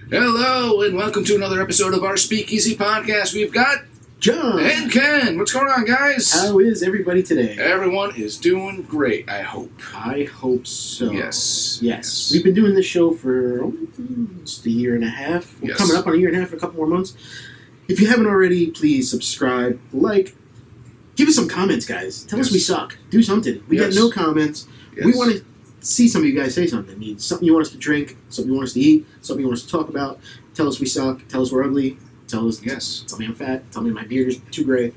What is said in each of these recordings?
Hello, and welcome to another episode of our Speakeasy Podcast. We've got John and Ken. What's going on, guys? How is everybody today? Everyone is doing great, I hope. I hope so. Yes. We've been doing this show for almost a year and a half. We're coming up on a year and a half in a couple more months. If you haven't already, please subscribe, give us some comments, guys. Tell us we suck. Do something. We got no comments. We want to see some of you guys say something. Something you want us to drink, something you want us to eat, something you want us to talk about. Tell us we suck. Tell us we're ugly. Tell me I'm fat. Tell me my beard is too gray.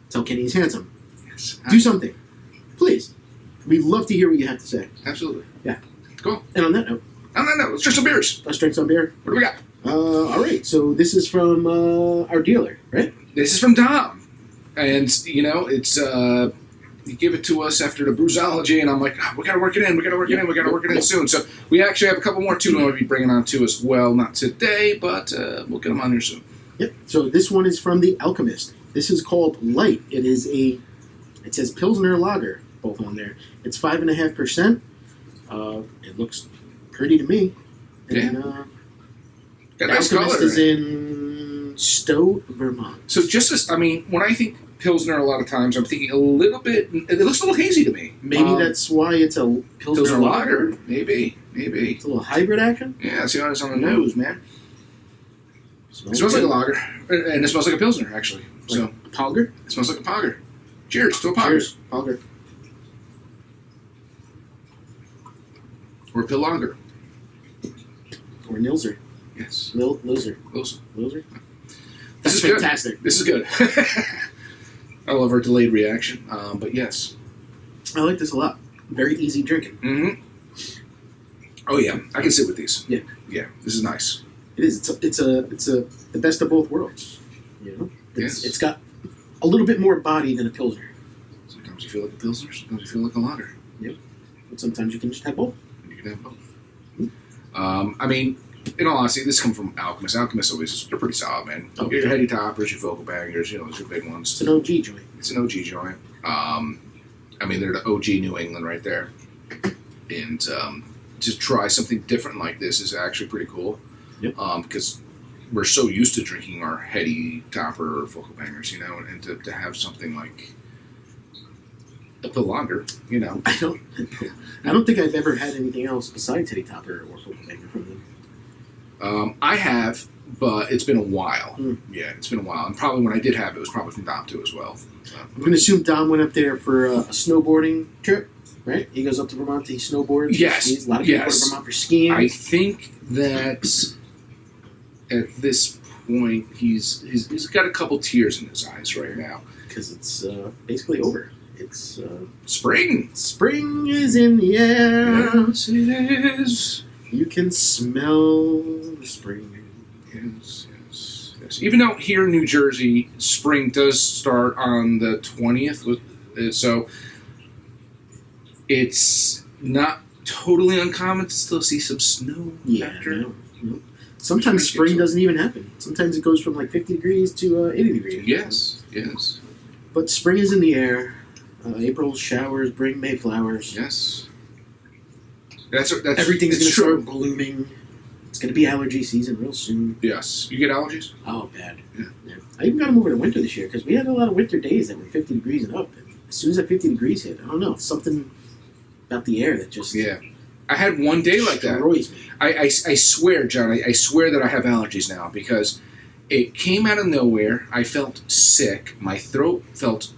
Tell Kenny he's handsome. Yes. Do something. Please. We'd love to hear what you have to say. Absolutely. Yeah. Cool. And on that note, let's drink some beers. Let's drink some beer. What do we got? All right. So this is from our dealer, right? This is from Dom. And, it's... You give it to us after the bruisology, and I'm like, we got to work it in soon. So we actually have a couple more, too, we'll be bringing on, too, as well. Not today, but we'll get them on here soon. Yep. So this one is from the Alchemist. This is called Light. It says Pilsner Lager, both on there. It's 5.5%. It looks pretty to me. And, got the nice Alchemist color. is in Stowe, Vermont. So when I think Pilsner, a lot of times I'm thinking it looks a little hazy to me. Maybe that's why it's a Pilsner Lager. Maybe. It's a little hybrid action. Yeah, see how it's on the nose, man. It smells like a lager, and it smells like a Pilsner, actually. So a Pogger? It smells like a Pogger. Cheers to a Pogger. Cheers, Pogger. Or a Pillager. Or Nilser. Yes. Nilser. This is fantastic. Good. This is good. I love our delayed reaction, but yes. I like this a lot. Very easy drinking. Mm-hmm. Oh yeah, I can sit with these. Yeah. Yeah, this is nice. It is. It's the best of both worlds. It's got a little bit more body than a Pilsner. Sometimes you feel like a Pilsner, sometimes you feel like a lager. Yep. But sometimes you can just have both. You can have both. In all honesty, this comes from Alchemist. Alchemist they're pretty solid, man. Oh, your heady toppers, your focal bangers, those are big ones. It's an OG joint. It's an OG joint. They're the OG New England right there. And to try something different like this is actually pretty cool. Yep. Because we're so used to drinking our heady topper or focal bangers, and to have something like a Pillager, I don't think I've ever had anything else besides heady topper or focal banger from them. I have, but it's been a while. Mm. Yeah, it's been a while. And probably when I did have it, was probably from Dom too as well. I'm going to assume Dom went up there for a snowboarding trip, right? He goes up to Vermont to snowboard. Yes. A lot of people go to Vermont for skiing. I think that at this point, he's got a couple tears in his eyes right now. Because it's basically over. It's spring. Spring is in the air. Yes, it is. You can smell the spring. Yes. Even though here in New Jersey, spring does start on the 20th, so it's not totally uncommon to still see some snow after. No. Sometimes spring doesn't even happen. Sometimes it goes from 50 degrees to 80 degrees. Yes. But spring is in the air. April showers bring Mayflowers. Yes. That's everything's going to start blooming. It's going to be allergy season real soon. Yes. You get allergies? Oh, bad. Yeah. I even got them over the winter this year because we had a lot of winter days that were 50 degrees and up. And as soon as that 50 degrees hit, I don't know, something about the air that just... Yeah. I had one day like that. Destroys me. I swear, John, I swear that I have allergies now because it came out of nowhere. I felt sick. My throat felt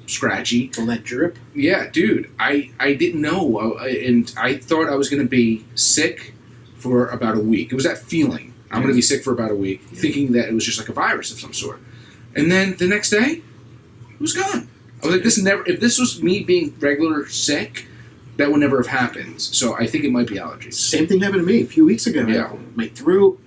scratchy. All that drip? Yeah, dude. I didn't know. And I thought I was going to be sick for about a week. It was that feeling. I'm going to be sick for about a week, thinking that it was just like a virus of some sort. And then the next day, it was gone. I was like, if this was me being regular sick, that would never have happened. So I think it might be allergies. Same thing happened to me a few weeks ago. Yeah. My throat,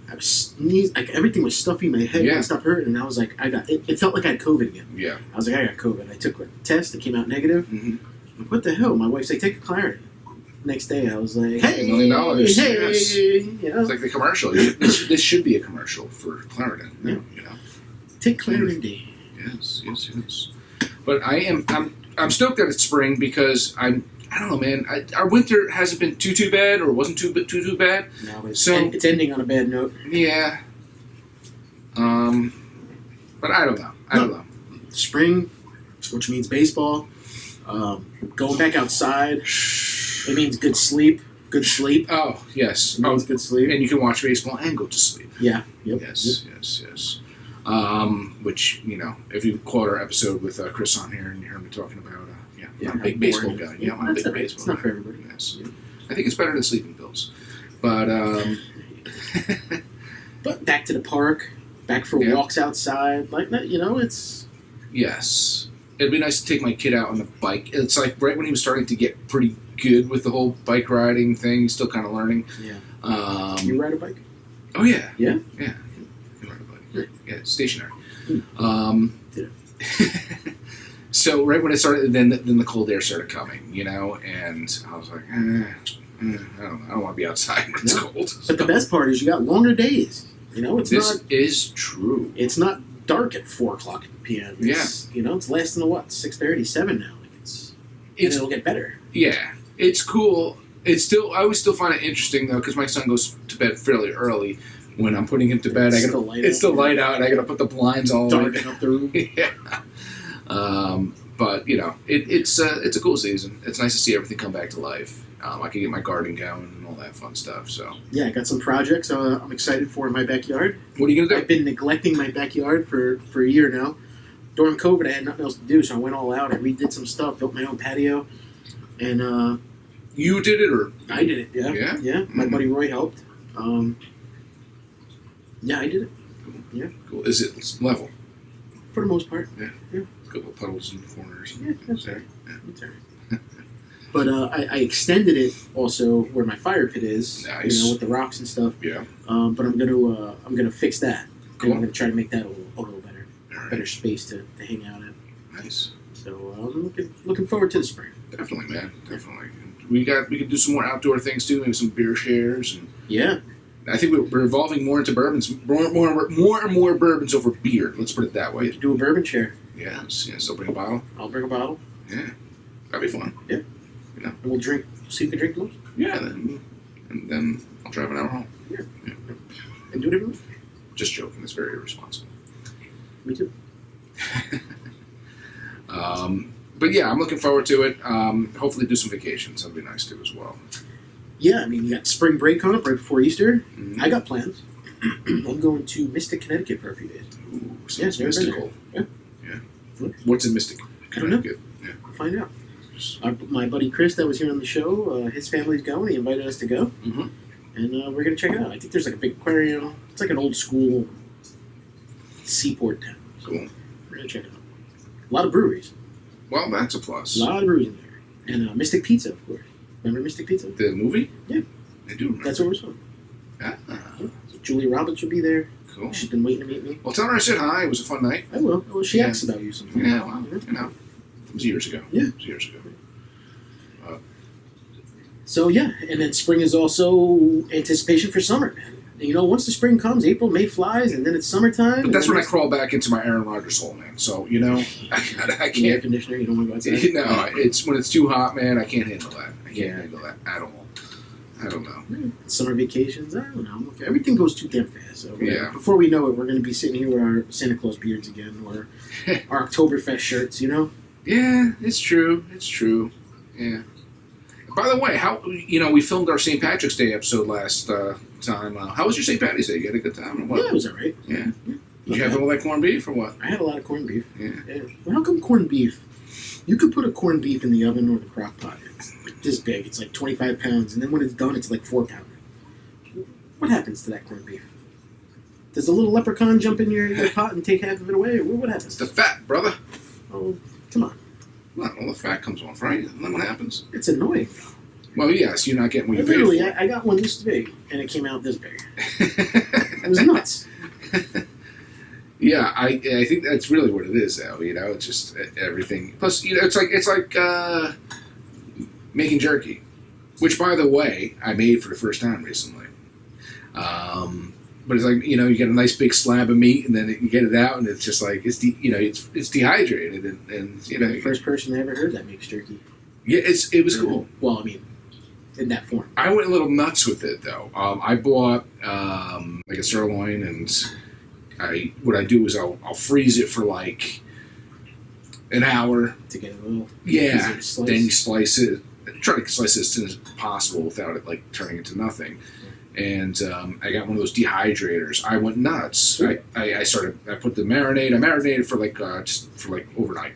I was sneezing, everything was stuffy in my head. Yeah. I stopped hurting, and I was like, it felt like I had COVID again. Yeah. I was like, I got COVID. I took a test, it came out negative. Mm-hmm. Like, what the hell? My wife's like, take a Claritin. Next day, I was like, hey, $1 million. Hey, Yes. It's like the commercial. This should be a commercial for Claritin. Yeah. Take Claritin D. Yes. But I'm stoked that it's spring because I'm I don't know, man. Our winter hasn't been too bad, or wasn't too bad. No, it's ending on a bad note. Yeah. But I don't know. I don't know. Spring, which means baseball. Going back outside. It means good sleep. Good sleep. Oh, yes. It means good sleep. And you can watch baseball and go to sleep. Yeah. Yep. Yes. Which, if you caught our episode with Chris on here and you heard me talking about, I'm a big baseball guy. Yeah, I'm a big baseball guy. It's not for everybody. Yes. Yeah. I think it's better than sleeping pills. But, But back to the park, back for walks outside. Like, it's... Yes. It'd be nice to take my kid out on the bike. It's like right when he was starting to get pretty good with the whole bike riding thing. He's still kind of learning. Yeah. You ride a bike? Oh, yeah. Yeah? Yeah. You ride a bike. Yeah, stationary. Did it. So right when it started, then the cold air started coming, and I was like, I don't want to be outside when it's cold. So. But the best part is you got longer days. This is true. It's not dark at 4 o'clock p.m. It's, it's lasting to 6:30, 7 now. And it'll get better. Yeah, it's cool. I always still find it interesting though, because my son goes to bed fairly early. When I'm putting him to bed, it's still light out, and I got to put the blinds all darken up the room. Yeah. But it's a cool season. It's nice to see everything come back to life. I can get my garden going and all that fun stuff. So yeah, I got some projects I'm excited for in my backyard. What are you gonna do? I've been neglecting my backyard for a year now. During COVID, I had nothing else to do, so I went all out. I redid some stuff, built my own patio, and you did it, or I did it? Yeah. Mm-hmm. My buddy Roy helped. Yeah, I did it. Cool. Yeah. Cool. Is it level? For the most part. Yeah. A couple of puddles in the corners. Yeah, that's right. Yeah. That's right. But I extended it also where my fire pit is, nice. With the rocks and stuff. Yeah. But I'm gonna fix that. Cool. I'm gonna try to make that a little better, right. Better space to hang out in. Nice. So I'm looking forward to the spring. Definitely, man. Definitely. We could do some more outdoor things too. Maybe some beer shares and yeah. I think we're evolving more into bourbons, more and more bourbons over beer. Let's put it that way. Do a bourbon share. Yes. I'll bring a bottle. I'll bring a bottle. Yeah, that'd be fun. Yeah. And we'll drink. See who can drink the most. Yeah, and then I'll drive an hour home. Yeah. And do whatever. Just joking. It's very irresponsible. Me too. But yeah, I'm looking forward to it. Hopefully, do some vacations. That'd be nice too as well. Yeah, I mean, you got spring break coming up right before Easter. Mm-hmm. I got plans. I'm going to Mystic, Connecticut for a few days. Ooh, sounds mystical. Yeah. What's in Mystic? I don't know. Yeah. We'll find out. My buddy Chris that was here on the show, his family's going. He invited us to go. Mm-hmm. And we're going to check it out. I think there's like a big aquarium. It's like an old school seaport town. So Cool. We're going to check it out. A lot of breweries. Well, that's a plus. A lot of breweries in there. And Mystic Pizza, of course. Remember Mystic Pizza? The movie? Yeah. I do remember. That's where we're from. Ah. Yeah. So Julia Roberts will be there. Cool. She's been waiting to meet me. Well, tell her I said hi. It was a fun night. I will. Well, she asks about you sometimes. Yeah, well, it was years ago. Yeah. It was years ago. So, yeah. And then spring is also anticipation for summer, man. Once the spring comes, April, May flies, and then it's summertime. But that's when I crawl back into my Aaron Rodgers hole, man. So, I can't. Air conditioner, you don't want to go outside? No, it's when it's too hot, man, I can't handle that. I can't handle that at all. I don't know. Summer vacations, I don't know. Everything goes too damn fast. So yeah. Before we know it, we're going to be sitting here with our Santa Claus beards again, or our Oktoberfest shirts, Yeah, it's true. It's true. Yeah. By the way, how we filmed our St. Patrick's Day episode last time. How was your St. Patty's Day? You had a good time or what? Yeah, it was all right. Yeah. Did you have all that corned beef or what? I had a lot of corned beef. Yeah. Well, how come corned beef? You could put a corned beef in the oven or the crock pot. It's like this big. It's like 25 pounds. And then when it's done, it's like 4 pounds. What happens to that corned beef? Does a little leprechaun jump in your pot and take half of it away? Or what happens? It's the fat, brother. Oh, come on. Well, all the fat comes off, right? Isn't that what happens? It's annoying. Well, yes, you're not getting what you paid Literally, for. I got one this big, and it came out this big. It was nuts. Yeah, I think that's really what it is, though. It's just everything. Plus, it's like making jerky, which, by the way, I made for the first time recently. But it's like you get a nice big slab of meat, and then you get it out, and it's just like it's dehydrated, and You're the first person I ever heard that makes jerky. Yeah, it was cool. Well, I mean, in that form. I went a little nuts with it though. I bought like a sirloin, and what I do is I'll freeze it for like an hour to get a little. Yeah. Then you slice it. Try to slice it as thin as possible without it like turning into nothing. And I got one of those dehydrators. I went nuts. I put the marinade. I marinated for like just for like overnight,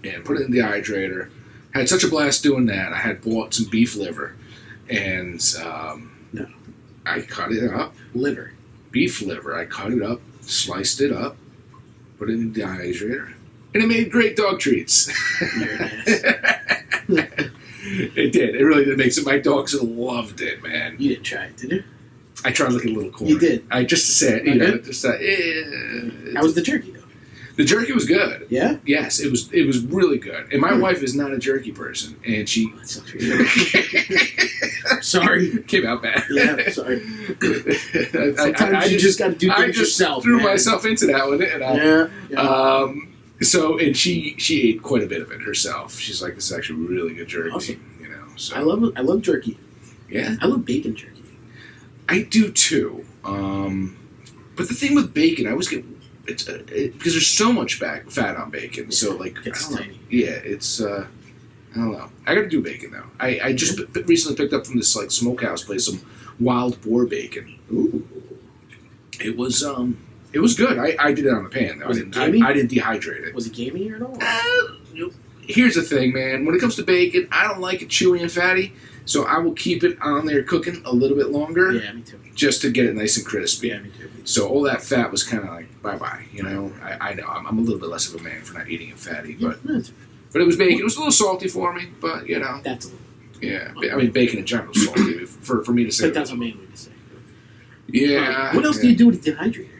and put it in the dehydrator. Had such a blast doing that. I had bought some beef liver, and I cut it up. Beef liver. I cut it up, sliced it up, put it in the dehydrator, and it made great dog treats. It did. It really did make sense. My dogs loved it, man. You didn't try it, did you? I tried like a little corner. You did. I just to say it. You know, just how was the jerky though? The jerky was good. Yeah. Yes, it was really good. And my wife is not a jerky person, and she. Oh, that sucks for you. Sorry. Came out bad. Yeah. Sorry. Sometimes you just got to do things yourself. I threw myself into that one, and yeah. So, and she ate quite a bit of it herself. She's like, "This is actually really good jerky." Awesome. You know, so I love jerky. Yeah, I love bacon jerky. I do too. But the thing with bacon, I always get because there's so much fat on bacon. So like, it's tiny. Yeah, it's I don't know. I got to do bacon though. I just recently picked up from this like smokehouse place some wild boar bacon. Ooh. It was good. I did it on the pan, though. I didn't dehydrate it. Was it gamey or not? Here's the thing, man. When it comes to bacon, I don't like it chewy and fatty, so I will keep it on there cooking a little bit longer. Yeah, me too. Just to get it nice and crispy. Yeah, me too. So all that fat was kind of like bye-bye, you know? I know. I'm a little bit less of a man for not eating it fatty, but it was bacon. It was a little salty for me, but, you know. That's a little. Yeah. I mean, bacon in general is salty for me to say. But that's a man way to say. Yeah. What else do you do with the dehydrator?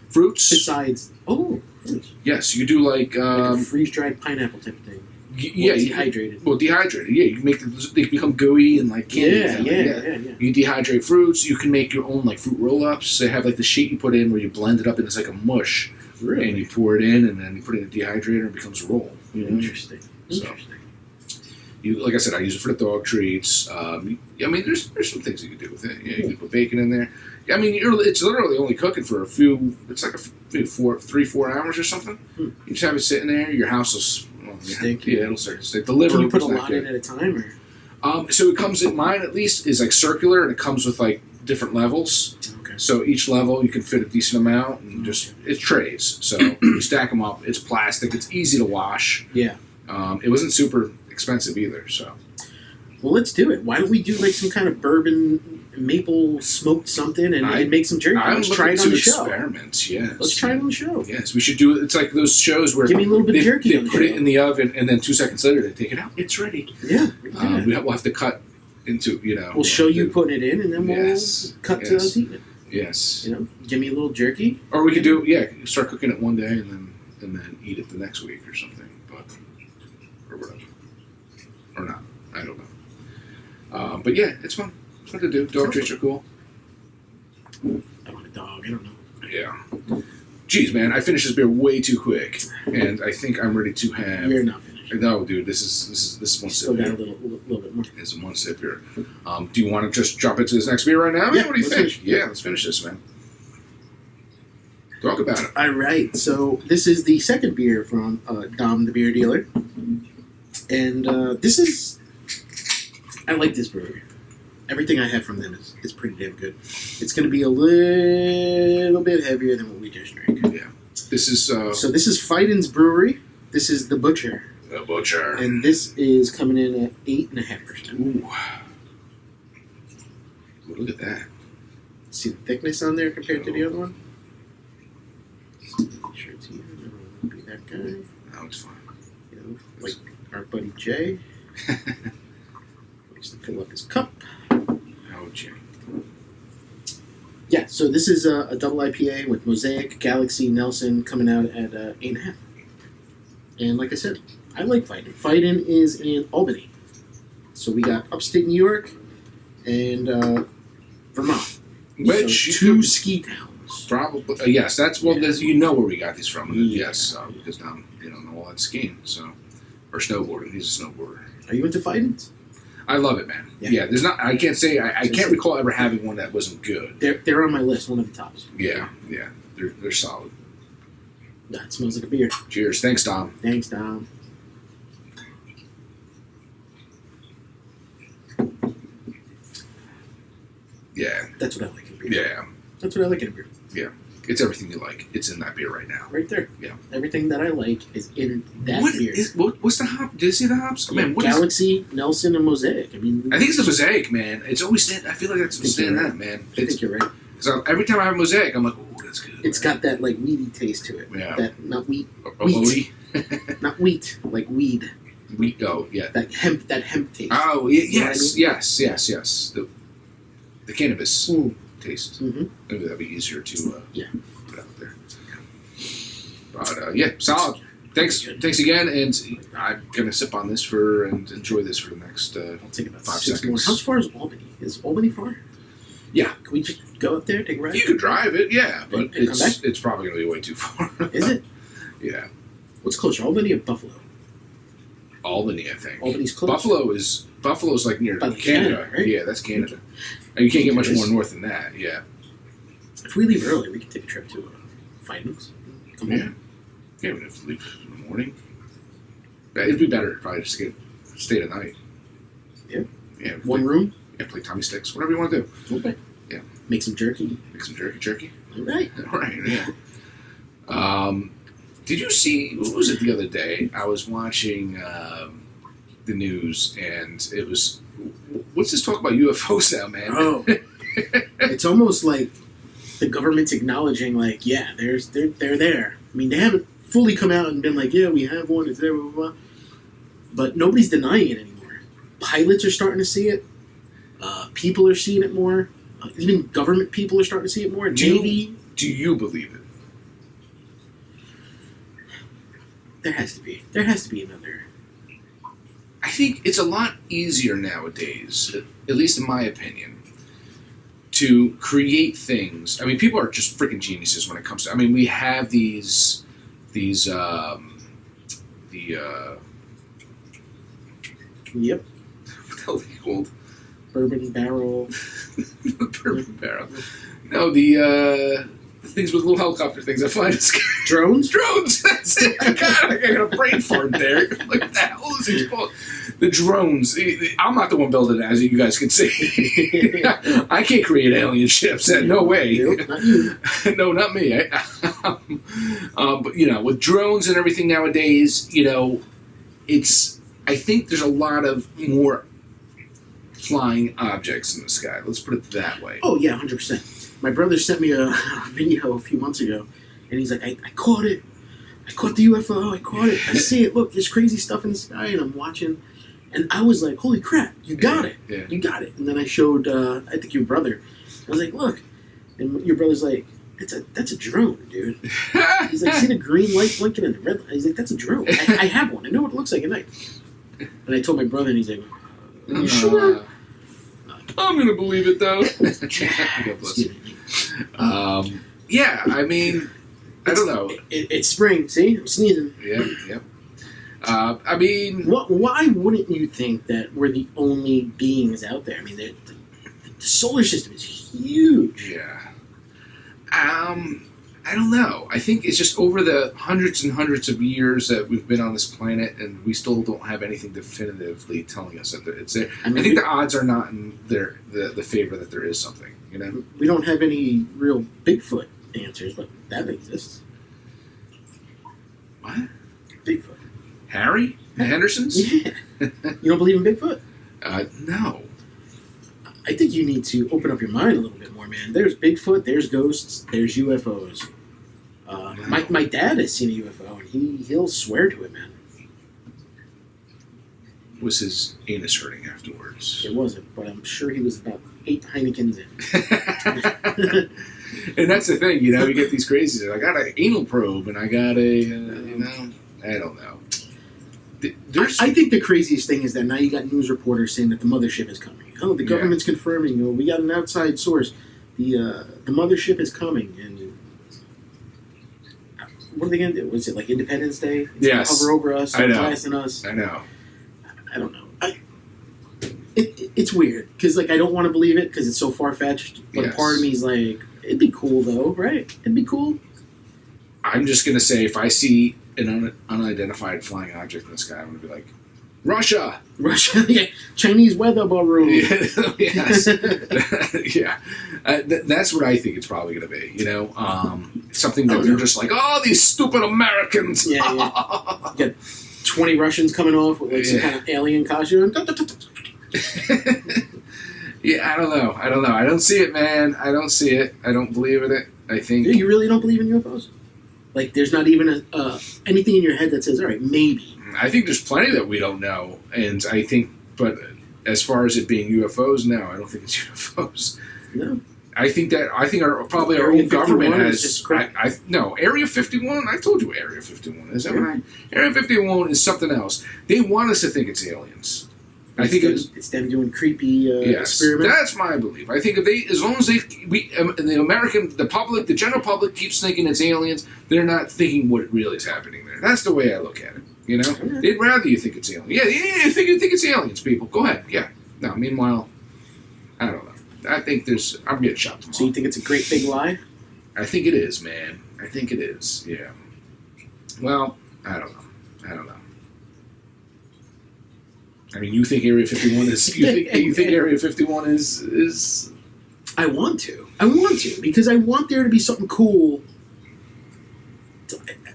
Fruits. Besides, fruits. Yes, you do like a freeze-dried pineapple type of thing. Yeah, dehydrated. Dehydrated. Yeah, you can make they become gooey and like candy. Yeah. You dehydrate fruits. You can make your own like fruit roll-ups. They have like the sheet you put in where you blend it up and it's like a mush. Really? And you pour it in and then you put it in the dehydrator and it becomes a roll. You know? Interesting. Like I said, I use it for the dog treats. I mean, there's some things you can do with it. Yeah, you can put bacon in there. I mean, it's literally only cooking for it's like 3-4 hours or something. You just have it sitting there. Your house will stink. Yeah, it'll start to stink. The liver. Can you put a lot in at a time, or? So it comes in. Mine at least is like circular, and it comes with like different levels. Okay. So each level you can fit a decent amount, and it's trays. So you stack them up. It's plastic. It's easy to wash. Yeah. It wasn't super expensive either. So. Well, let's do it. Why don't we do like some kind of bourbon maple smoked something and make some jerky? Let's try it on the show. Experiments, yes. Let's try it on the show. Yes, we should do it. It's like those shows where give me a little bit of jerky. They put it in the oven, and then 2 seconds later they take it out. It's ready. Yeah. We'll have to cut into We'll show you putting it in, and then we'll cut to us eating it. Yes. Give me a little jerky. Or we could do start cooking it one day and then eat it the next week or something, or whatever, or not. I don't know. But yeah, it's fun. It's fun to do. Dog treats are cool. I want a dog. I don't know. Yeah. Jeez, man, I finished this beer way too quick, and I think I'm ready to have. You're not finished. No, dude, this is one sip. Still got a little bit more. It's a one sip here. Do you want to just jump into this next beer right now? Yeah, what do you think? Yeah, let's finish this, man. Talk about it. All right, so this is the second beer from Dom, the beer dealer, and this is. I like this brewery. Everything I have from them is pretty damn good. It's going to be a little bit heavier than what we just drank. Yeah. This is... So this is Fidens Brewery. This is The Butcher. The Butcher. And this is coming in at 8.5%. Ooh. Look at that. See the thickness on there compared to the other one? Make sure it's here. I don't want to be that guy. No, it's fine. Like our buddy Jay. To fill up his cup. Oh, Jay. Yeah, so this is a double IPA with Mosaic, Galaxy, Nelson coming out at 8.5. And like I said, I like Fiden. Fiden is in Albany. So we got upstate New York and Vermont. Which so two ski towns. Probably, yes. That's you know where we got these from. Yes, because Dom, all that skiing, or snowboarding. He's a snowboarder. Are you into Fidens? I love it, man. Yeah, there's not. I can't say. I can't recall ever having one that wasn't good. They're on my list. One of the tops. Yeah. They're solid. That smells like a beer. Cheers. Thanks, Dom. Thanks, Dom. Yeah. That's what I like in beer. Yeah. That's what I like in beer. Yeah. It's everything you like. It's in that beer right now. Right there. Yeah. Everything that I like is in that beer. What's the hop? Did you see the hops? Yeah, man, Galaxy, Nelson, and Mosaic. I think it's the Mosaic, man. It's always I feel like that's what's standing out, man. I think you're right. So every time I have Mosaic, I'm like, oh, that's good. It's got that like weedy taste to it. Yeah. That not wheat. Wheat. Not wheat, like weed. Wheat. Oh, yeah. That hemp taste. Oh, yes, yes. The cannabis taste. Mm-hmm. Maybe that'd be easier to put out there. But solid. Thanks again, and I'm gonna sip on this and enjoy this for the next I'll take about 5 6 seconds. more. How far is Albany? Is Albany far? Yeah. Can we just go up there, take a ride? You could drive it, yeah, but and come back? It's probably gonna be way too far. Is it? Yeah. What's closer, Albany or Buffalo? Albany, I think. Albany's close. Buffalo's like near By Canada, right? Yeah, that's Canada. And you can't get much more north than that. Yeah. If we leave early, we can take a trip to Fidens. Come home. Yeah, we'd have to leave in the morning. It'd be better probably just stay the night. Yeah. Yeah. One room. Yeah, play Tommy Sticks, whatever you want to do. Okay. Yeah. Make some jerky. Jerky. All right. Yeah. Did you see? What was it the other day? I was watching the news, and it was. What's this talk about UFOs now, man? Oh, it's almost like the government's acknowledging, like, yeah, they're there. I mean, they haven't fully come out and been like, yeah, we have one. It's there, blah, blah, blah. But nobody's denying it anymore. Pilots are starting to see it. People are seeing it more. Even government people are starting to see it more. Navy. Do you believe it? There has to be. There has to be another. I think it's a lot easier nowadays, at least in my opinion, to create things. I mean, people are just freaking geniuses when it comes to. I mean, we have these Yep. What the hell are they called? Bourbon barrel. Bourbon barrel. No, the things with little helicopter things. I find it scary. Drones? Drones! That's it! I got a brain fart there. Like, what the hell is it called? The drones. I'm not the one building it, as you guys can see. I can't create alien ships. No way. Nope, not you. No, not me. But, with drones and everything nowadays, I think there's a lot of more flying objects in the sky. Let's put it that way. Oh, yeah, 100%. My brother sent me a video a few months ago, and he's like, I caught it. I caught the UFO. I caught it. I see it. Look, there's crazy stuff in the sky, and I'm watching. And I was like, holy crap, you got it. Yeah. You got it. And then I showed, I think your brother. I was like, look. And your brother's like, that's a drone, dude. He's like, see the green light blinking and the red light? He's like, that's a drone. I have one. I know what it looks like at night. And I told my brother, and he's like, are you sure? I'm going to believe it, though. God bless you. Yeah, I mean, I don't know. It's spring. See? I'm sneezing. Yeah. I mean... Why wouldn't you think that we're the only beings out there? I mean, the solar system is huge. Yeah. I don't know. I think it's just over the hundreds and hundreds of years that we've been on this planet, and we still don't have anything definitively telling us that it's there. I think the odds are not in the favor that there is something. We don't have any real Bigfoot answers, but that exists. What? Bigfoot. Harry? The Hendersons? Yeah. You don't believe in Bigfoot? No. I think you need to open up your mind a little bit more, man. There's Bigfoot, there's ghosts, there's UFOs. My dad has seen a UFO, and he'll swear to it, man. Was his anus hurting afterwards? It wasn't, but I'm sure he was about 8 Heinekens in. And that's the thing, you get these crazies. I got an anal probe, and I got I don't know. I think the craziest thing is that now you got news reporters saying that the mothership is coming. Oh, the government's confirming. Oh, we got an outside source. The mothership is coming, and what are they going to do? Was it like Independence Day? Yes. Hover over us, I know. blasting us. I know. I don't know. it's weird because like I don't want to believe it because it's so far fetched. But Yes. part of me is like, it'd be cool though, right? It'd be cool. I'm just gonna say if I see an unidentified flying object in the sky, I'm gonna be like, Russia. Yeah, Chinese weather balloon. Yes. Yeah. That's what I think it's probably going to be, something that they're just like, oh, these stupid Americans. Yeah, yeah. Got 20 Russians coming off with like some kind of alien costume. Yeah, I don't know. I don't see it, man. I don't see it. I don't believe in it. I think... You really don't believe in UFOs? Like, there's not even anything in your head that says, all right, maybe. I think there's plenty that we don't know. And I think, but as far as it being UFOs, no, I don't think it's UFOs. No. I think our own government has... No, Area 51, I told you Area 51 is. That right? Area 51 is something else. They want us to think it's aliens. I think it's them doing creepy experiments. That's my belief. I think as long as the general public keeps thinking it's aliens, they're not thinking what really is happening there. That's the way I look at it. They'd rather you think it's aliens. Yeah, you think it's aliens, people. Go ahead. Yeah. No. Meanwhile, I don't know. I think I'm getting shot tomorrow. So you think it's a great big lie? I think it is, man. I think it is. Yeah. Well, I don't know. I mean, you think Area 51 is... You think Area 51 is... I want to, because I want there to be something cool.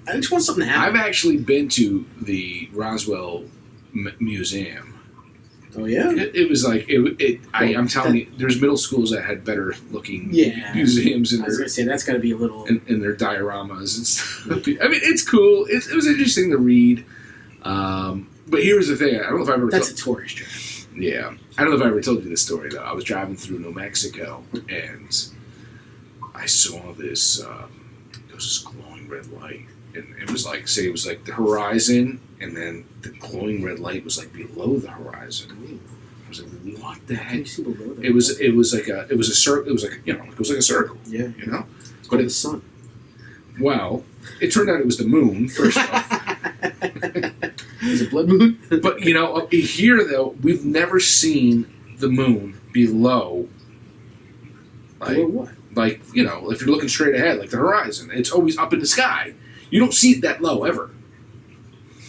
I just want something to happen. I've actually been to the Roswell Museum. Oh, yeah? It was like... I'm telling you, there's middle schools that had better looking museums. I was going to say, that's got to be a little... In their dioramas and stuff. I mean, it's cool. It was interesting to read. But here's the thing. I don't know if I ever... That's a tourist trip. Yeah. I don't know if I ever told you this story, though. I was driving through New Mexico, and I saw this... there was this glowing red light. And it was like, say, it was like the horizon, and then the glowing red light was like below the horizon. I was like, what the heck? Can you see below that? It was like a circle. It was like a circle. Yeah. It's called the sun. Well, it turned out it was the moon, first off. Is it blood moon? But, up here, though, we've never seen the moon below. Below what? Like, if you're looking straight ahead, like the horizon, it's always up in the sky. You don't see it that low, ever.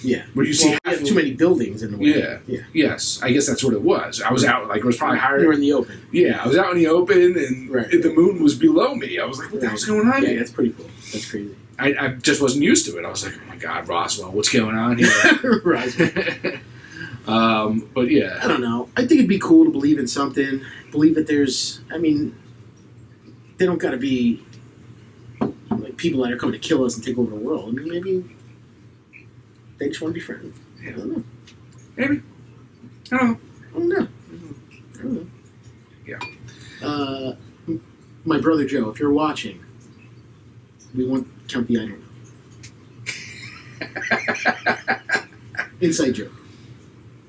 Yeah. Where you see we have too many buildings in the way. Yeah. Yes. I guess that's what it was. I was out, like, it was probably higher. You were in the open. Yeah, I was out in the open, and the moon was below me. I was like, what the hell's going on here? Yeah, that's pretty cool. That's crazy. I just wasn't used to it. I was like, oh my God, Roswell, what's going on here? Roswell. But yeah. I don't know. I think it'd be cool to believe in something. Believe that there's, they don't got to be like people that are coming to kill us and take over the world. I mean, maybe they just want to be friends. Yeah. I don't know. Maybe. I don't know. Yeah. My brother Joe, if you're watching, we won't count the I don't know. Inside joke.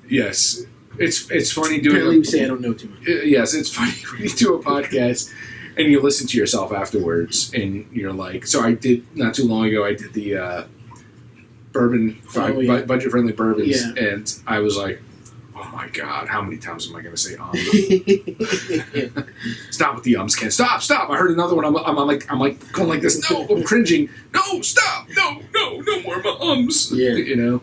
Yes. It's funny doing... Apparently we say I don't know too much. Yes, it's funny when you do a podcast and you listen to yourself afterwards and you're like... So I did, not too long ago, I did the bourbon, budget-friendly bourbons, and I was like, oh my God, how many times am I going to say Stop with the ums, Ken. Stop. I heard another one. I'm like going like this. No, I'm cringing. No, stop. No more ums. Yeah.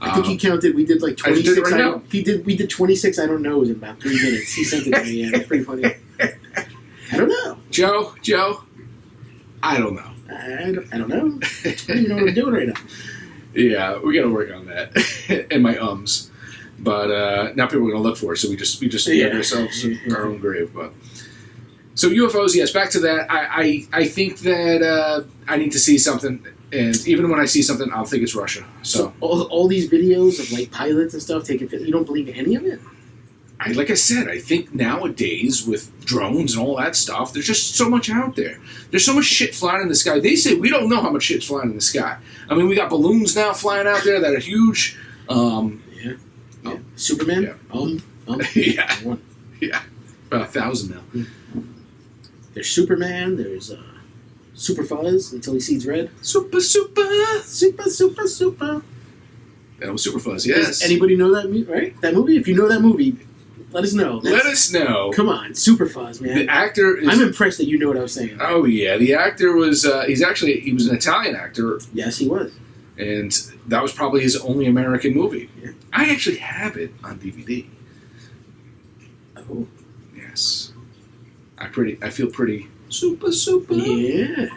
I think he counted. We did like 26. I did it right now. We did 26. I don't know in about 3 minutes. He sent it to me. Yeah, it's pretty funny. I don't know. Joe. I don't know. I don't know. I don't even know what I'm doing right now. Yeah, we got to work on that and my ums. But now people are going to look for it, so we just dig ourselves our own grave. But so UFOs, yes. Back to that. I think that I need to see something, and even when I see something, I'll think it's Russia. So all these videos of like pilots and stuff taking, you don't believe any of it? Like I said, I think nowadays with drones and all that stuff, there's just so much out there. There's so much shit flying in the sky. They say we don't know how much shit's flying in the sky. I mean, we got balloons now flying out there that are huge. Superman? Yeah. Yeah. Yeah. About 1,000 now. There's Superman, there's Super Fuzz until he sees red. Super. That was Super Fuzz, yes. Does anybody know that movie, right? That movie? If you know that movie, Let us know. Let us know. Come on, super fuzz, man. The actor is... I'm impressed that you know what I was saying. Oh, yeah. The actor was... he was an Italian actor. Yes, he was. And that was probably his only American movie. Yeah. I actually have it on DVD. Oh. Yes. I feel pretty super. Yeah.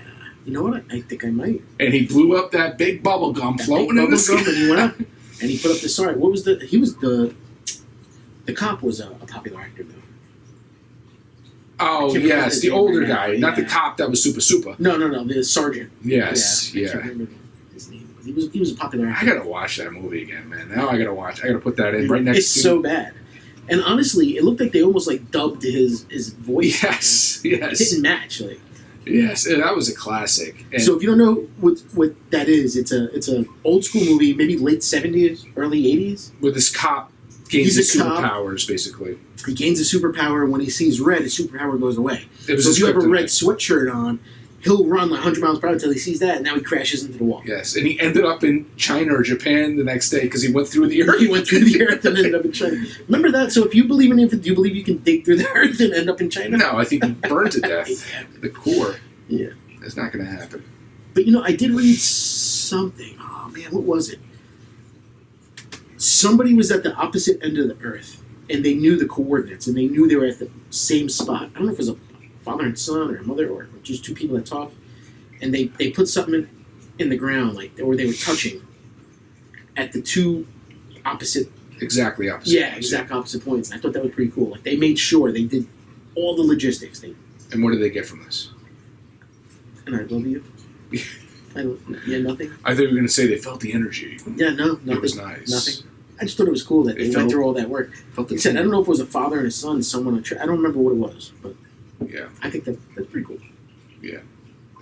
You know what? I think I might. And he blew up that big bubble gum floating in the sky. And he went up. And he put up the sorry. What was the... He was the... The cop was a popular actor, though. Oh, yes. The older guy. Yeah. Not the cop that was super. No. The sergeant. Yes. Yeah. I can't remember his name. He was a popular actor. I gotta watch that movie again, man. Now I gotta put that in right next to... It's so bad. And honestly, it looked like they almost like dubbed his voice. Yes. It didn't match. Like. Yes, that was a classic. And so if you don't know what that is, it's a old school movie, maybe late 70s, early 80s. Where this cop gains his superpowers, basically. He gains a superpower, and when he sees red, his superpower goes away. So if you have a red sweatshirt on, he'll run like 100 miles per hour until he sees that, and now he crashes into the wall. Yes, and he ended up in China or Japan the next day because he went through the earth. He went through the earth and ended up in China. Remember that? So if you believe in it, do you believe you can dig through the earth and end up in China? No, I think he burned to death. The core. Yeah. That's not going to happen. But I did read something. Oh, man, what was it? Somebody was at the opposite end of the earth, and they knew the coordinates, and they knew they were at the same spot. I don't know if it was a father and son or a mother or just two people that talked. And they put something in the ground, or they were touching at the two opposite... Exactly opposite. Yeah, exact opposite points. And I thought that was pretty cool. Like, they made sure they did all the logistics. And what did they get from this? And I love you. Nothing. I thought you were going to say they felt the energy. Yeah, no, nothing. It was nice. Nothing. I just thought it was cool that they went through all that work. Like I said, I don't know if it was a father and a son, someone... I don't remember what it was, but... Yeah. I think that's pretty cool. Yeah.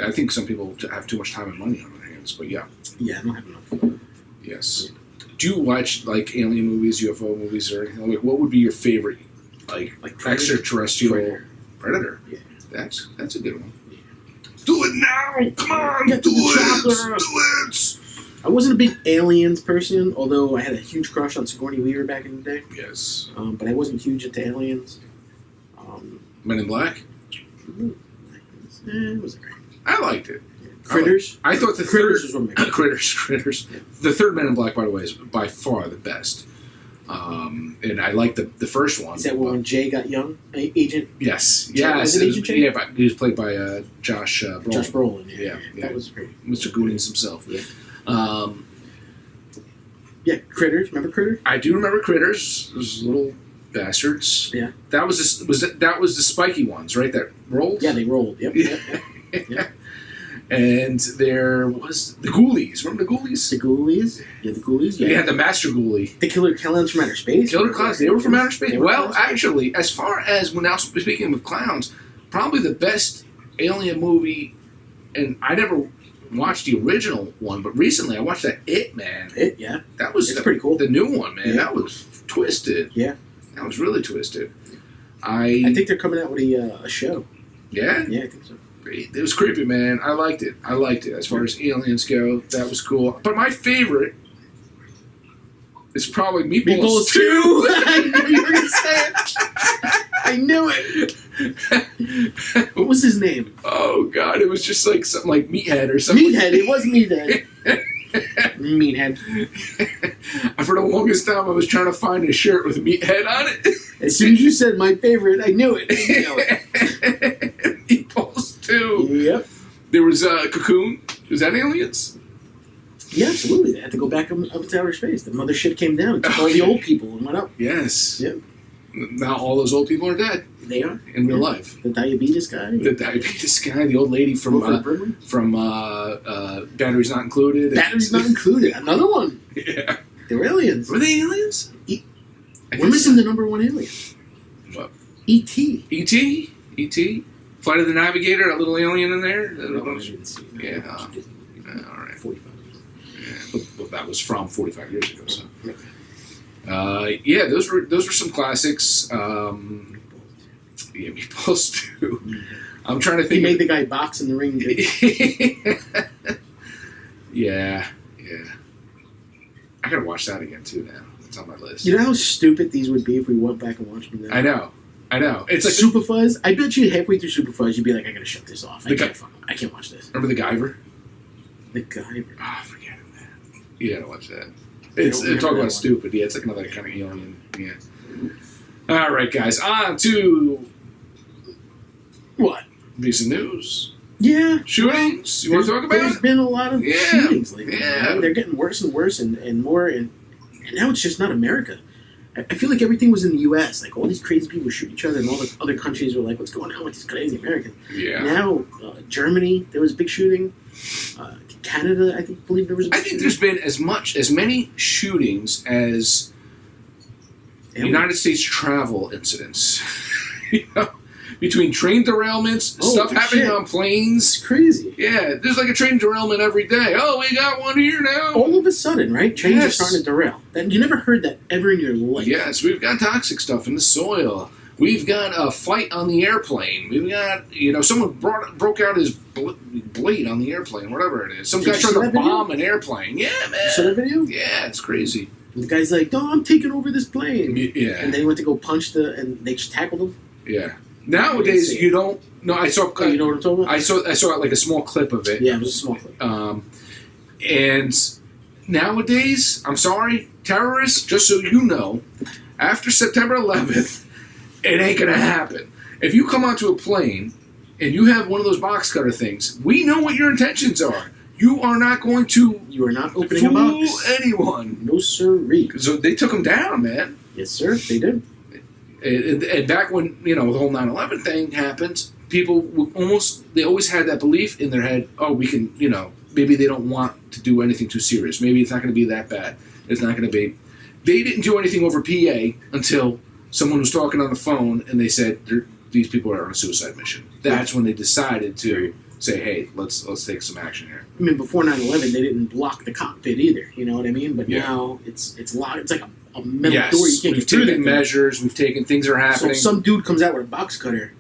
I think some people have too much time and money on their hands, but yeah. Yeah, I don't have enough. Yes. Yeah. Do you watch, alien movies, UFO movies, or anything? What would be your favorite, extraterrestrial... Predator? Yeah. That's a good one. Yeah. Do it now! Come on! Do it! I wasn't a big Aliens person, although I had a huge crush on Sigourney Weaver back in the day. Yes. But I wasn't huge into Aliens. Men in Black? It wasn't great. I liked it. Yeah. Critters? I thought the Critters third... was one of my favorites. Critters. Yeah. The third Men in Black, by the way, is by far the best. And I liked the first one. Is that when Jay got young? Agent? Yes. Was it Agent Jay? Yeah, but he was played by Josh Brolin. Josh Brolin, yeah. That was great. Mr. Goonies himself. Yeah. Critters. Remember Critters? I do remember Critters. Those little bastards. Yeah. That was the spiky ones, right? That rolled? Yeah, they rolled. Yep. Yep. And there was the Ghoulies. Remember the Ghoulies? The Ghoulies? Yeah, the Ghoulies. Yeah. They had the Master Ghoulie. The Killer Clowns from Outer Space? Killer Clowns. They were from Outer Space. Well, Space? Actually, as far as we're now speaking of clowns, probably the best alien movie, and I never watched the original one, but recently I watched that It, man. It, yeah. That was pretty cool. The new one, man. Yeah. That was twisted. Yeah. That was really twisted. I think they're coming out with a show. Yeah? Yeah, I think so. It was creepy, man. I liked it. As far as aliens go, that was cool. But my favorite is probably Meatballs 2. I knew you were going to say it. I knew it. What was his name? Oh, God. It was just like something like Meathead or something. Meathead. It was Meathead. Meathead. For the longest time, I was trying to find a shirt with Meathead on it. As soon as you said my favorite, I knew it. Meatballs 2. Yep. There was Cocoon. Was that aliens? Yeah, absolutely. They had to go back up into outer space. The mothership came down and took all the old people and went up. Yes. Yep. Now all those old people are dead. They are. In real life. The diabetes guy. The old lady from Batteries Not Included. Batteries Not Included. Another one. Yeah. They were aliens. Were they aliens? We're missing the number one alien. What? E.T. E.T.? E.T.? Flight of the Navigator, a little alien in there? Yeah. All right. 45 years. Yeah, but that was from 45 years ago. So. Yeah, those were some classics. Meatballs 2. I'm trying to think. He made the guy box in the ring. Yeah. I gotta watch that again too now. It's on my list. You know how stupid these would be if we went back and watched them now? I know. It's like Super Fuzz. I bet you halfway through Super Fuzz, you'd be like, I gotta shut this off. I can't watch this. Remember the Guyver? The Guyver. Oh, forget it, man. You gotta watch that. It's talk about stupid. Yeah, it's like another kind of alien. Yeah. All right, guys. On to what? Recent news. Yeah. Shootings. You want to talk about There's been a lot of shootings lately. Yeah. You know? They're getting worse and worse and more. And now it's just not America. I feel like everything was in the U.S. Like, all these crazy people shoot each other, and all the other countries were like, what's going on with these crazy Americans? Yeah. Now, Germany, there was a big shooting. Canada, I believe there was a big shooting. There's been as many shootings as United States travel incidents. You know? Between train derailments, stuff happening on planes. It's crazy. Yeah, there's like a train derailment every day. Oh, we got one here now. All of a sudden, right? Trains are starting to derail. You never heard that ever in your life. Yes, we've got toxic stuff in the soil. We've got a fight on the airplane. We've got, someone broke out his blade on the airplane, whatever it is. Some guy tried to bomb an airplane. Yeah, man. You saw that video? Yeah, it's crazy. And the guy's like, no, I'm taking over this plane. Yeah. And then he went to go punch and they just tackled him. Yeah. Nowadays, you don't. No, I saw. You know what I'm talking about? I saw like a small clip of it. Yeah, it was a small clip. And nowadays, I'm sorry, terrorists. Just so you know, after September 11th, it ain't gonna happen. If you come onto a plane and you have one of those box cutter things, we know what your intentions are. You are not going to. You are not opening a box. Fool anyone. No sirree. So they took him down, man. Yes, sir. They did. And back when, the whole 9/11 thing happened, people they always had that belief in their head, oh, we can, maybe they don't want to do anything too serious. Maybe it's not going to be that bad. It's not going to be. They didn't do anything over PA until someone was talking on the phone and they said, these people are on a suicide mission. That's when they decided to say, hey, let's take some action here. I mean, before 9/11, they didn't block the cockpit either. You know what I mean? But now it's locked. It's like a metal door. You can't get through. We've taken measures. We've taken things are happening. So if some dude comes out with a box cutter,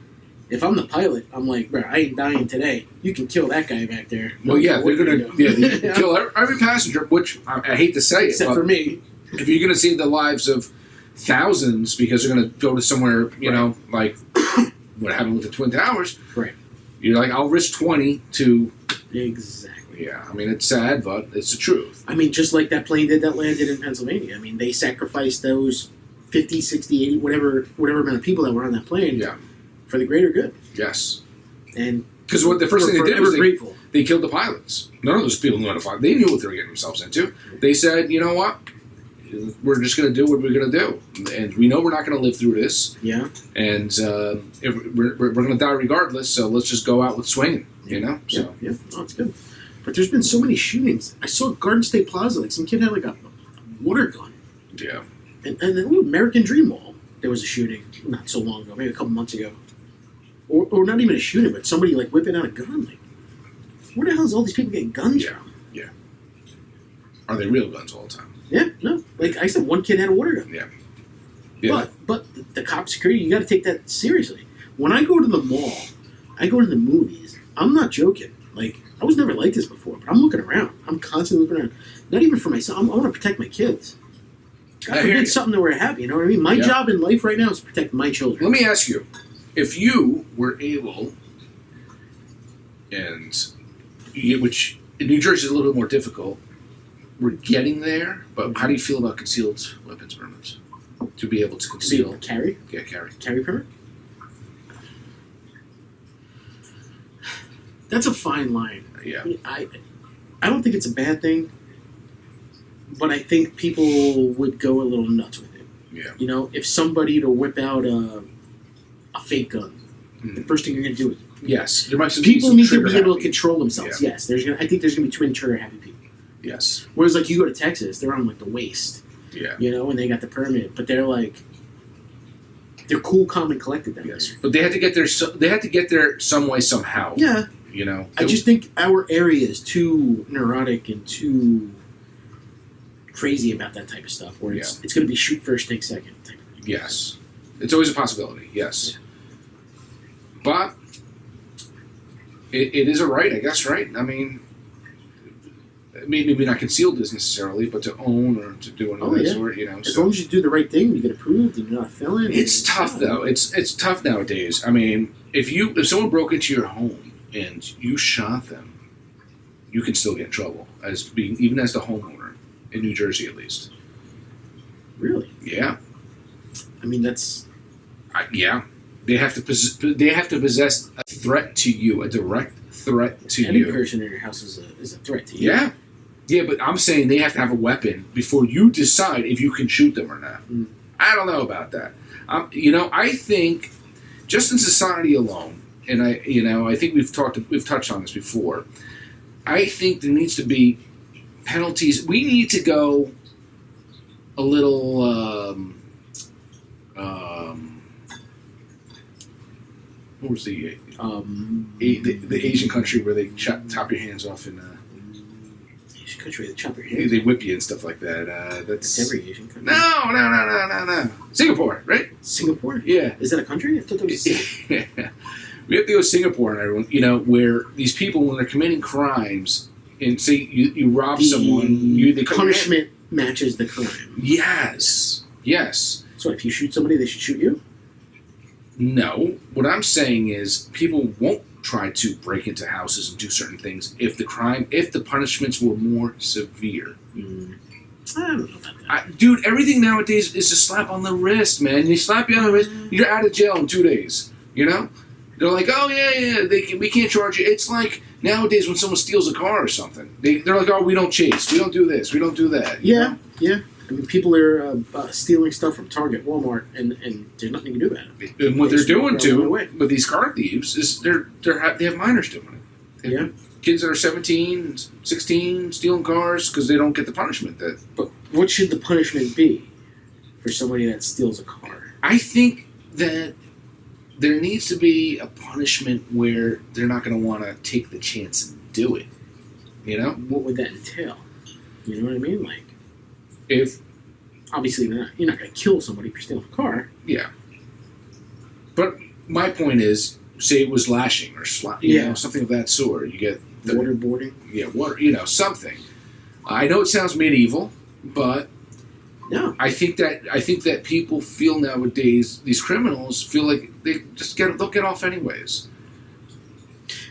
if I'm the pilot, I'm like, bro, I ain't dying today. You can kill that guy back there. Well, yeah, they're gonna kill every passenger. Which I hate to say, except for me. If you're gonna save the lives of thousands because you're gonna go to somewhere, like what happened with the Twin Towers, right? You're like, I'll risk 20 to exactly. Yeah, I mean, it's sad, but it's the truth. I mean, just like that plane did that landed in Pennsylvania. I mean, they sacrificed those 50, 60, 80, whatever amount of people that were on that plane for the greater good. Yes. And because the first thing they did was grateful. They killed the pilots. None of those people knew how to fly. They knew what they were getting themselves into. They said, you know what? We're just going to do what we're going to do. And we know we're not going to live through this. Yeah. And if we're going to die regardless, so let's just go out with swinging, So. Yeah, no, it's good. But there's been so many shootings. I saw Garden State Plaza. Like, some kid had, like, a water gun. Yeah. And then American Dream Mall, there was a shooting not so long ago, maybe a couple months ago. Or not even a shooting, but somebody, like, whipping out a gun. Like, where the hell is all these people getting guns from? Yeah. Are they real guns all the time? Yeah, no. Like I said, one kid had a water gun. Yeah. But the cop security, you got to take that seriously. When I go to the mall, I go to the movies. I'm not joking. Like, I was never like this before, but I'm looking around. I'm constantly looking around. Not even for myself. I want to protect my kids. God forbid something that we're happy. You know what I mean? My job in life right now is to protect my children. Let me ask you, if you were able, which in New Jersey is a little bit more difficult, we're getting there, but how do you feel about concealed weapons permits? To be able to conceal. Carry? Yeah, carry. Carry permit? That's a fine line. Yeah. I don't think it's a bad thing, but I think people would go a little nuts with it. Yeah. If somebody to whip out a fake gun, the first thing you're going to do is... Yes. There might people need to be able to control themselves. Yeah. Yes. I think there's going to be too many trigger-happy people. Yes. Whereas, like, you go to Texas, they're on, like, the waist. Yeah. And they got the permit, but they're, like... They're cool, calm, and collected down there. But they had to get there some way, somehow. Yeah. I just think our area is too neurotic and too crazy about that type of stuff, where it's going to be shoot first, take second. Yes. It's always a possibility, yes. Yeah. But it is a right, I guess, right? I mean, maybe not concealed necessarily, but to own or to do anything of that sort. As long as you do the right thing, you get approved, and you're not a felon. It's tough though. It's tough nowadays. I mean, if someone broke into your home and you shot them, you can still get in trouble even as the homeowner in New Jersey, at least. Really? Yeah. I mean, that's. Yeah. They have to possess a threat to you, a direct threat to Any you. Any person in your house is a threat to you. Yeah. Yeah, but I'm saying they have to have a weapon before you decide if you can shoot them or not. Mm. I don't know about that. I think just in society alone, and I think we've touched on this before. I think there needs to be penalties. We need to go a little. What was the Asian country where they chop your hands off in? Asian country where they chop your hands. They whip you and stuff like that. That's every Asian country. No. Singapore, right? Singapore. Yeah. Is that a country? I thought that was. Yeah. We have to go to Singapore and everyone, where these people, when they're committing crimes, and say you rob someone, the punishment matches the crime. Yes. So if you shoot somebody, they should shoot you? No. What I'm saying is people won't try to break into houses and do certain things if the punishments were more severe. Mm. I don't know about that. Dude, everything nowadays is a slap on the wrist, man. They slap you on the wrist, you're out of jail in 2 days. They're like, oh yeah, we can't charge you. It's like nowadays when someone steals a car or something, they're like, oh, we don't chase, we don't do this, we don't do that. Yeah. I mean, people are stealing stuff from Target, Walmart, and there's nothing you can do about it. And what they're doing too with these car thieves is they have minors doing it. Yeah. Kids that are 17, 16 stealing cars because they don't get the punishment that. But what should the punishment be for somebody that steals a car? I think that there needs to be a punishment where they're not going to want to take the chance and do it. What would that entail? You know what I mean? Like, if obviously you're not going to kill somebody for stealing a car. Yeah. But my point is, say it was lashing or something of that sort. You get waterboarding. Yeah, something. I know it sounds medieval, but no. I think that people feel nowadays, these criminals feel like they'll get off anyways.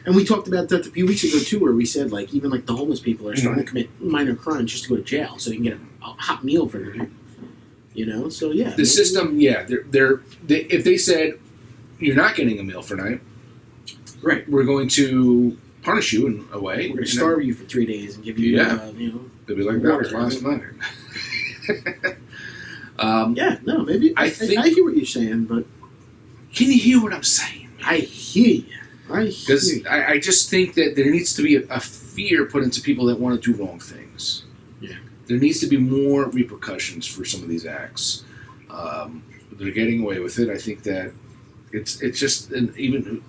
And we talked about that a few weeks ago too, where we said even the homeless people are starting to commit minor crimes just to go to jail, so they can get a hot meal for the night. So yeah. The system, if they said you're not getting a meal for night, right? We're going to punish you in a way. We're going to starve you for 3 days and give you, they'll be like, that was last night. Maybe I hear what you're saying, but can you hear what I'm saying? I hear you. Because I just think that there needs to be a fear put into people that want to do wrong things. Yeah. There needs to be more repercussions for some of these acts. They're getting away with it. I think that it's just even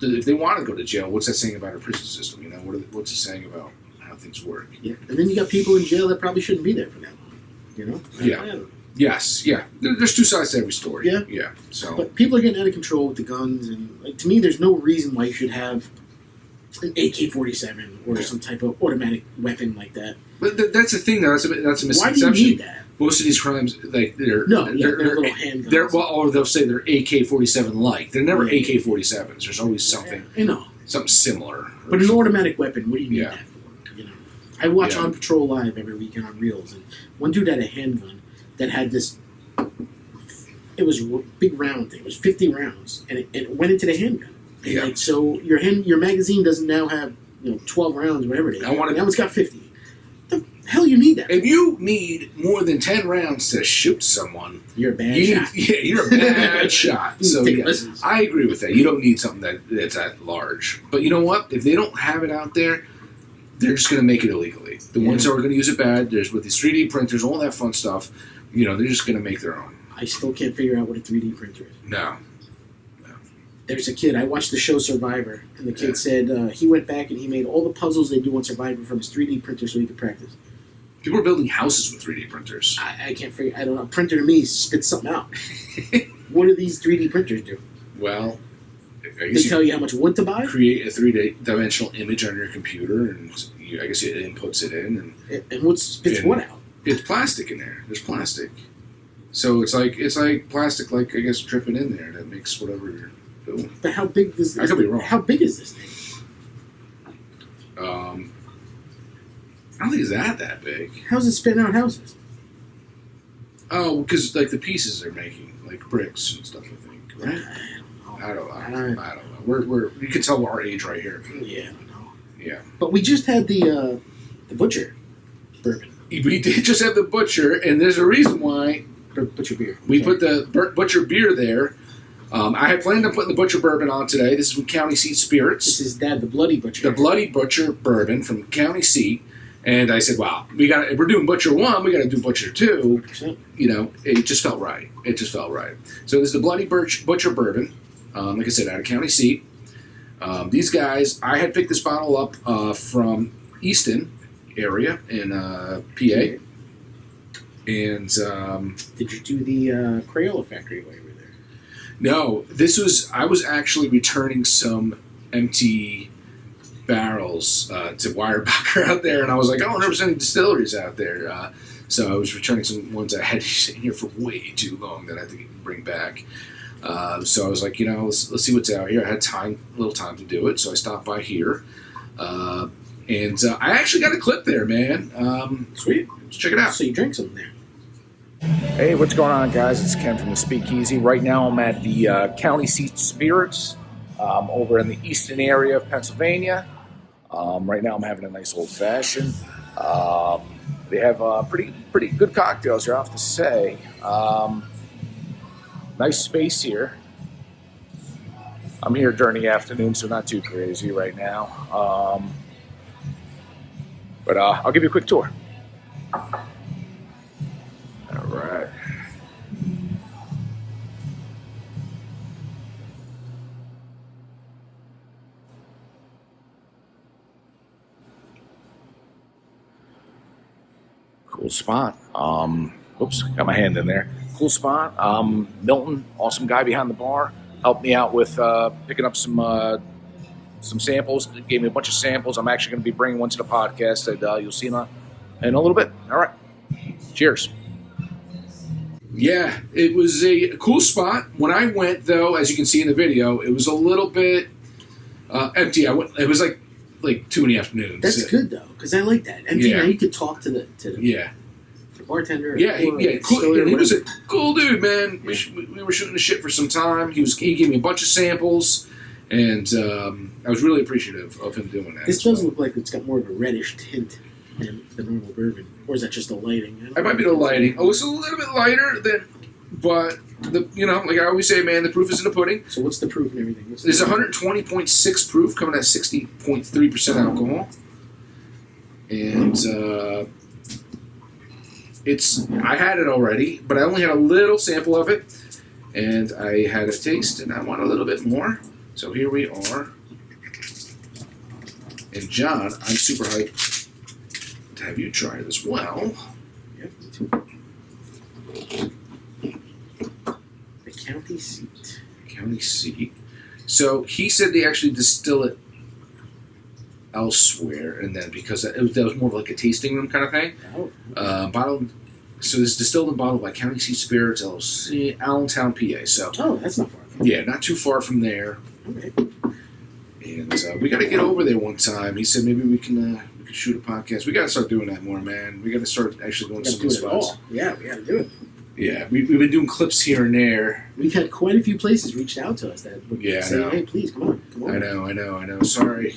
if they want to go to jail, what's that saying about our prison system? What's it saying about how things work? Yeah, and then you got people in jail that probably shouldn't be there for that long. Yeah. Yes, yeah. There's two sides to every story. Yeah. Yeah. So, but people are getting out of control with the guns, and to me, there's no reason why you should have an AK-47 or some type of automatic weapon like that. But that's the thing, though. That's a misconception. Why do you need that? Most of these crimes, they're little handguns. Or they'll say they're AK-47 like. They're never AK-47s. There's always something. Something similar. But an automatic weapon, what do you need that for? I watch On Patrol Live every weekend on Reels, and one dude had a handgun that had this. It was a big round thing. It was 50 rounds, and it went into the handgun. And so your magazine doesn't now have 12 rounds, whatever it is. Now it's got 50. The hell you need that? If you need more than 10 rounds to shoot someone, you're a bad shot. You're a bad shot. So I agree with that. You don't need something that's that large. But you know what? If they don't have it out there, they're just going to make it illegally. The ones that are going to use it bad, there's with these 3D printers, all that fun stuff. They're just going to make their own. I still can't figure out what a 3D printer is. No. There's a kid, I watched the show Survivor, and the kid said he went back and he made all the puzzles they do on Survivor from his 3D printer so he could practice. People are building houses with 3D printers. I can't figure, I don't know. A printer to me spits something out. What do these 3D printers do? Well, They tell you how much wood to buy? Create a 3-dimensional image on your computer, and I guess it inputs it in. And what spits what out? It's plastic in there. There's plastic. So it's like plastic, like, I guess, dripping in there that makes whatever you're doing. But how big is this? I could be wrong. How big is this thing? I don't think it's that big. How's it spitting out houses? Oh, because like the pieces they're making, like bricks and stuff, I think. Right? I don't know. We're you can tell our age right here. Yeah, I don't know. Yeah. But we just had the butcher bourbon. We did just have the butcher, and there's a reason why. Butcher beer. We put the butcher beer there. I had planned on putting the butcher bourbon on today. This is from County Seat Spirits. This is Dad, the Bloody Butcher. The Bloody Butcher bourbon from County Seat. And I said, wow, if we're doing Butcher 1, we got to do Butcher 2. 100%. You know, it just felt right. So this is the Bloody Butcher bourbon, like I said, out of County Seat. These guys, I had picked this bottle up from Easton area in PA. And did you do the Crayola factory while you were there? No, I was actually returning some empty barrels to Weyerbacher out there, and I was like, oh, there's any distilleries out there. So I was returning some ones I had sitting here for way too long that I had to bring back. So I was like, let's see what's out here. I had a little time to do it, so I stopped by here. And I actually got a clip there, man. Sweet. Let's check it out. So you drank something there. Hey, what's going on, guys? It's Ken from the Speakeasy. Right now I'm at the County Seat Spirits over in the Easton area of Pennsylvania. Right now I'm having a nice old-fashioned. They have pretty good cocktails here, I have to say. Nice space here. I'm here during the afternoon, so not too crazy right now. But I'll give you a quick tour. All right. Cool spot. Oops, got my hand in there. Cool spot. Milton, awesome guy behind the bar, helped me out with picking up some samples. Gave me a bunch of samples. I'm actually going to be bringing one to the podcast that you'll see in a little bit. All right. Cheers. Yeah, it was a cool spot. When I went, though, as you can see in the video, it was a little bit empty. It was like 2 in the afternoon. That's good though, because I like that. Empty. Now you could talk to the bartender. Cool. He was a cool dude, man. We were shooting the shit for some time. He gave me a bunch of samples, and I was really appreciative of him doing that. This does look like it's got more of a reddish tint than the normal bourbon, or is that just the lighting? It might be the lighting. Oh, it's a little bit lighter but like I always say, man, the proof is in the pudding. So what's the proof and everything? There's 120.6 proof, coming at 60.3% alcohol, and I had it already, but I only had a little sample of it, and I had a taste, and I want a little bit more. So here we are. And John, I'm super hyped to have you try it as well. Yep, me too. The County Seat. County Seat. So he said they actually distill it elsewhere, and then because that was more of like a tasting room kind of thing. Bottled. So this distilled and bottled by County Seat Spirits LLC, Allentown, PA. So that's not far. Yeah, not too far from there. Okay. And we got to get over there one time. He said maybe we can shoot a podcast. We got to start doing that more, man. We got to start actually going to some of the spots. Yeah, we got to do it. Yeah, we've been doing clips here and there. We've had quite a few places reached out to us that would say, "Hey, please come on." I know. Sorry.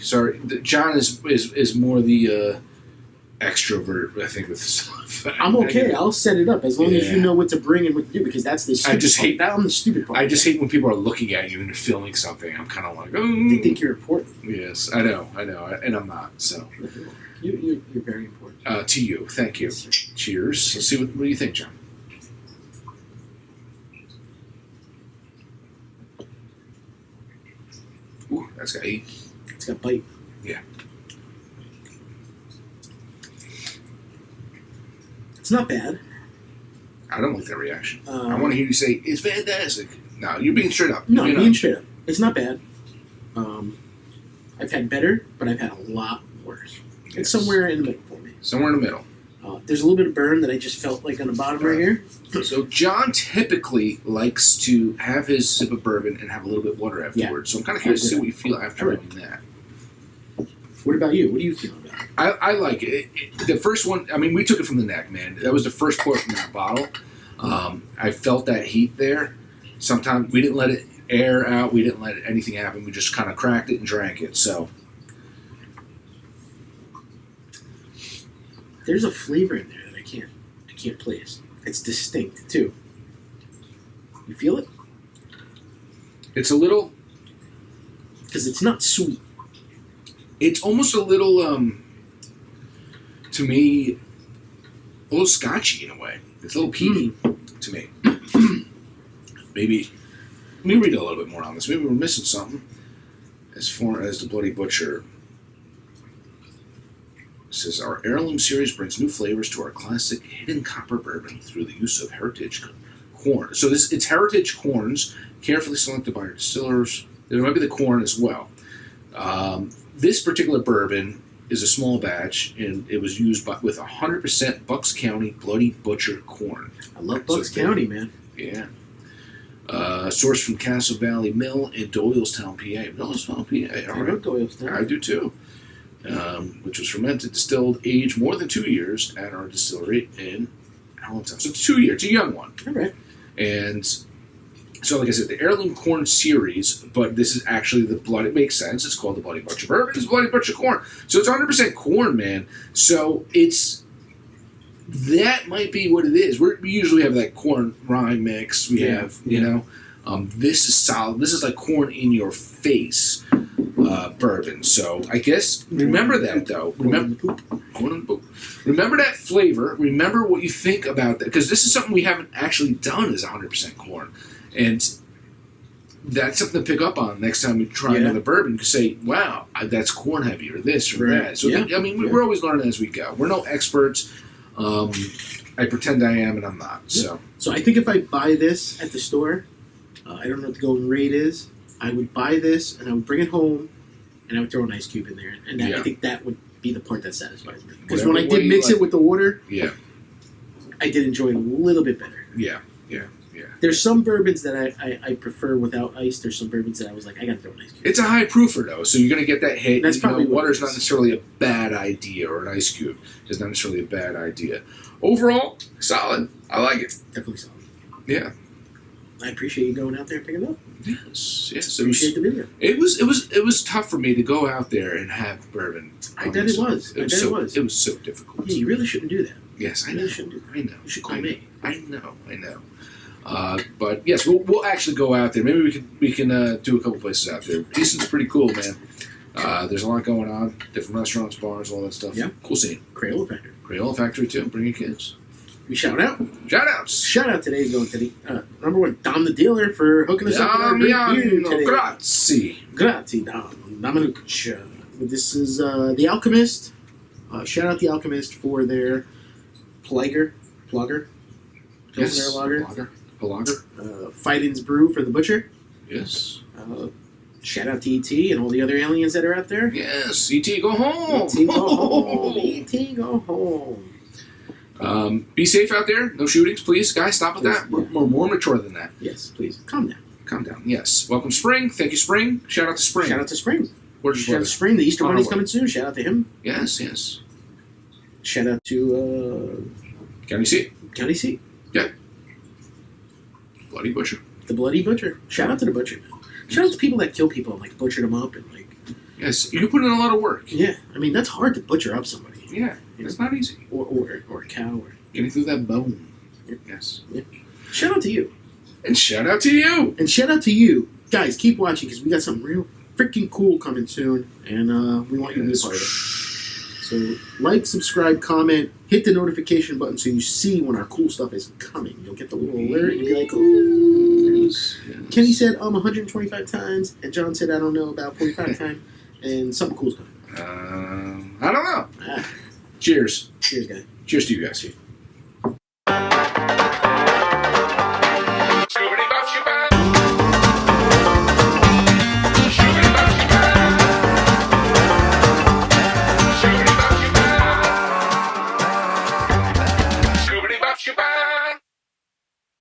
John is more the extrovert, I think, with stuff. I'm okay. I'll set it up as long as you know what to bring and what to do, because that's the stupid part. I'm the stupid part. I just hate when people are looking at you and filming something. I'm kind of like, They think you're important. Yes, I know, and I'm not. So you're very important. To you, thank you. Yes, cheers. Let's see what do you think, John? Ooh, that's got 8. It's got bite. Yeah. It's not bad. I don't like that reaction. I want to hear you say, it's fantastic. No, you're being straight up. No, I'm being straight up. It's not bad. I've had better, but I've had a lot worse. Yes. It's somewhere in the middle for me. Somewhere in the middle. There's a little bit of burn that I just felt like on the bottom right here. So John typically likes to have his sip of bourbon and have a little bit of water afterwards. So I'm kind of curious to see what you feel after having that. What about you? What do you feel about it? I like it. The first one, I mean, we took it from the neck, man. That was the first pour from that bottle. I felt that heat there. Sometimes we didn't let it air out. We didn't let anything happen. We just kind of cracked it and drank it. So there's a flavor in there that I can't place. It's distinct too. You feel it? it's a little. Because it's not sweet. It's almost a little, to me, a little scotchy in a way. It's a little peaty to me. Maybe, let me read a little bit more on this. Maybe we're missing something. As far as the Bloody Butcher, it says, our heirloom series brings new flavors to our classic hidden copper bourbon through the use of heritage corn. So it's heritage corns, carefully selected by our distillers. There might be the corn as well. This particular bourbon is a small batch, and it was used with 100% Bucks County Bloody Butcher corn. I love Bucks County, man. Yeah. Sourced from Castle Valley Mill in Doylestown, PA. Doylestown, PA. I know Doylestown. I do too. Which was fermented, distilled, aged more than 2 years at our distillery in Allentown. So it's 2 years. It's a young one. All right. And so, like I said, the heirloom corn series, but this is actually the blood. It makes sense. It's called the Bloody Butcher bourbon. It's Bloody Butcher corn. So it's 100% corn, man. So that might be what it is. We usually have that corn rye mix. We have, you know, this is solid. This is like corn in your face bourbon. So I guess remember that though. Remember that flavor. Remember what you think about that, because this is something we haven't actually done is 100% corn. And that's something to pick up on next time we try another bourbon. You can say, wow, that's corn heavy or this or that. So, I mean, we're always learning as we go. We're no experts. I pretend I am and I'm not. So I think if I buy this at the store, I don't know what the going rate is, I would buy this and I would bring it home and I would throw an ice cube in there. And I think that would be the part that satisfies me. Because when I did mix it with the water, I did enjoy it a little bit better. Yeah. There's some bourbons that I prefer without ice. There's some bourbons that I was like, I got to throw an ice cube. It's a high proofer, though, so you're going to get that hit. That's probably water's not necessarily a bad idea, or an ice cube is not necessarily a bad idea. Overall, solid. I like it. Definitely solid. Yeah. I appreciate you going out there and picking it up. Yes. Appreciate the video. It was tough for me to go out there and have bourbon. I bet it was. It was so difficult. Yeah, you really shouldn't do that. Yes, I know. You shouldn't do that. I know. You should call me. I know. But yes, we'll actually go out there. Maybe we can do a couple places out there. Easton's pretty cool, man. There's a lot going on. Different restaurants, bars, all that stuff. Yeah. Cool scene. Crayola Factory. Crayola Factory too. Bring your kids. We shout out. Shout outs. Shout out today going to the number one Dom the dealer for hooking us up with our great beer today. Grazie, Dom. Dominucci. This is the Alchemist. Shout out the Alchemist for their Plugger. Yes. Lager. Lager. Fidens Brew for the Butcher. Yes. Shout out to E.T. and all the other aliens that are out there. Yes. E.T. go home. E.T. go home. E.T. go home. Be safe out there. No shootings, please. Guys, stop with that. We're more mature than that. Yes, please. Calm down. Yes. Welcome, Spring. Thank you, Spring. Shout out to Spring. Shout out to Spring. Gorgeous Shout out to Spring. The Easter Bunny's coming soon. Shout out to him. Yes. Shout out to County seat. Yeah. Bloody Butcher. The Bloody Butcher. Shout out to the Butcher. Shout out to people that kill people and like butcher them up and like. Yes, you put in a lot of work. Yeah, I mean that's hard to butcher up somebody. Yeah, it's not easy. Or a cow or getting through that bone. Yeah. Yes. Yeah. Shout out to you. And shout out to you. And shout out to you guys. Keep watching because we got something real freaking cool coming soon, and we want you to be a part of it. So like, subscribe, comment, hit the notification button so you see when our cool stuff is coming. You'll get the little alert and you'll be like, ooh. Yes. Kenny said 125 times, and John said I don't know about 45 times, and something cool's coming. I don't know. Cheers. Cheers, guys. Cheers to you guys.